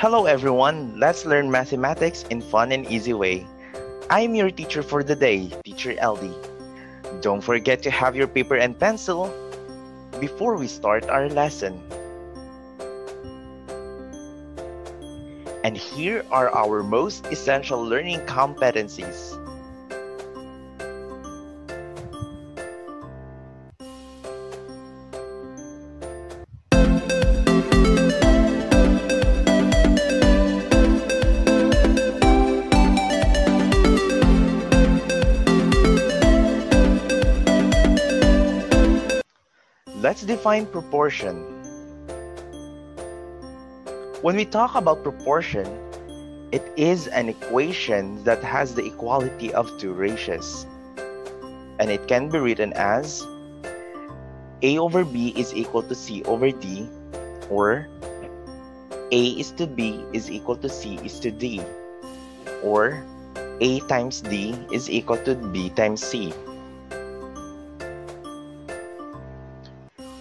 Hello everyone, let's learn mathematics in fun and easy way. I'm your teacher for the day, Teacher LD. Don't forget to have your paper and pencil before we start our lesson. And here are our most essential learning competencies. Let's define proportion. When we talk about proportion, it is an equation that has the equality of two ratios. And it can be written as A over B is equal to C over D, or A is to B is equal to C is to D, or A times D is equal to B times C.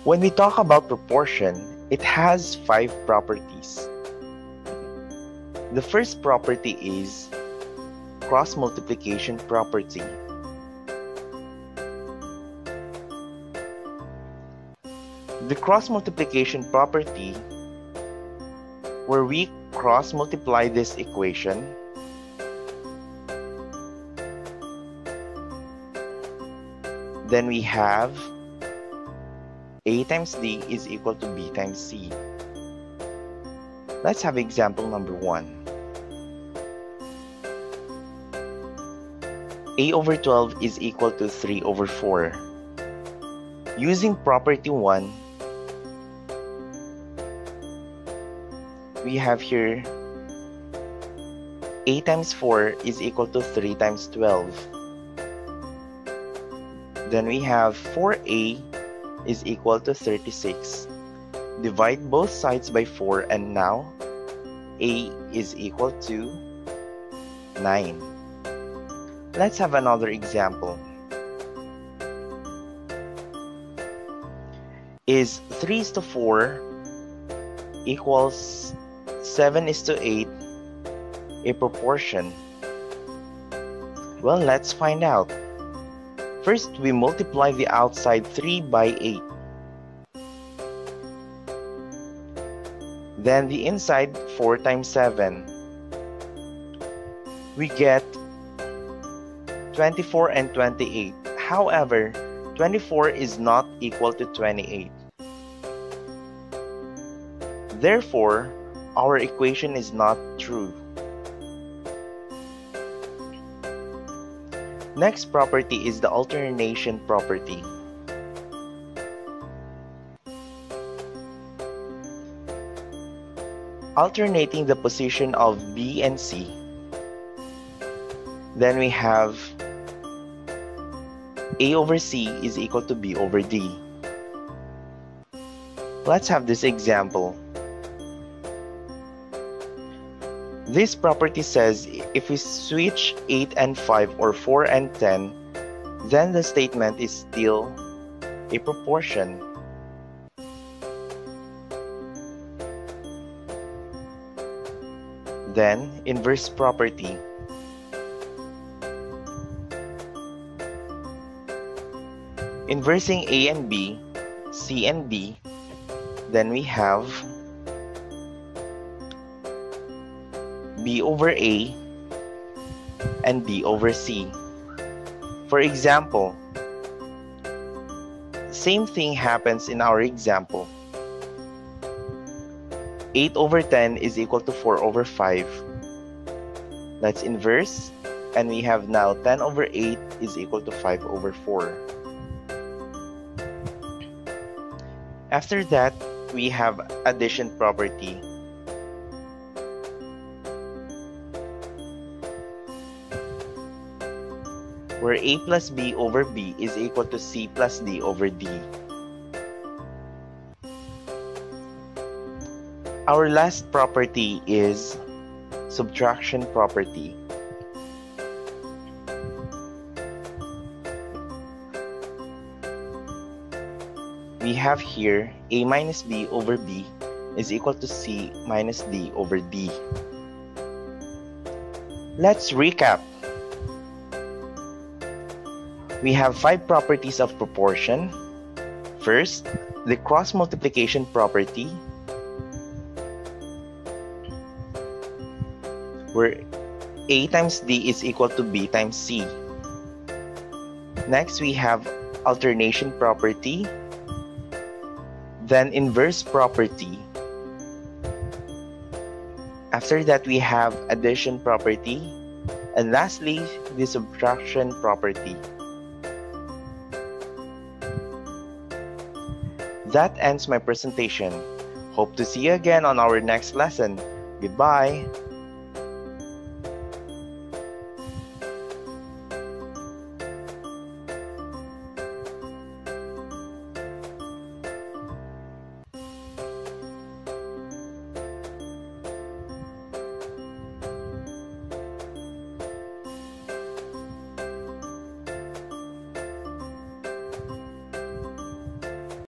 When we talk about proportion, it has 5 properties. The first property is cross multiplication property. The cross multiplication property, where we cross multiply this equation, then we have A times D is equal to B times C. Let's have example number 1. A over 12 is equal to 3 over 4. Using property 1, we have here A times 4 is equal to 3 times 12. Then we have 4A is equal to 36. Divide both sides by 4 and now A is equal to 9. Let's have another example. Is 3 is to 4 equals 7 is to 8 a proportion? Well, let's find out. First, we multiply the outside 3 by 8. Then the inside 4 times 7. We get 24 and 28. However, 24 is not equal to 28. Therefore, our equation is not true. Next property is the alternation property. Alternating the position of B and C. Then we have A over C is equal to B over D. Let's have this example. This property says if we switch 8 and 5 or 4 and 10, then the statement is still a proportion. Then, inverse property. Inversing A and B, C and D, then we have B over A and B over C. For example, same thing happens in our example. 8 over 10 is equal to 4 over 5. Let's inverse, and we have now 10 over 8 is equal to 5 over 4. After that, we have addition property. Where A plus B over B is equal to C plus D over D. Our last property is subtraction property. We have here A minus B over B is equal to C minus D over D. Let's recap. We have 5 properties of proportion. First, the cross multiplication property, where A times D is equal to B times C. Next, we have alternation property, then inverse property. After that, we have addition property, and lastly, the subtraction property. That ends my presentation. Hope to see you again on our next lesson. Goodbye.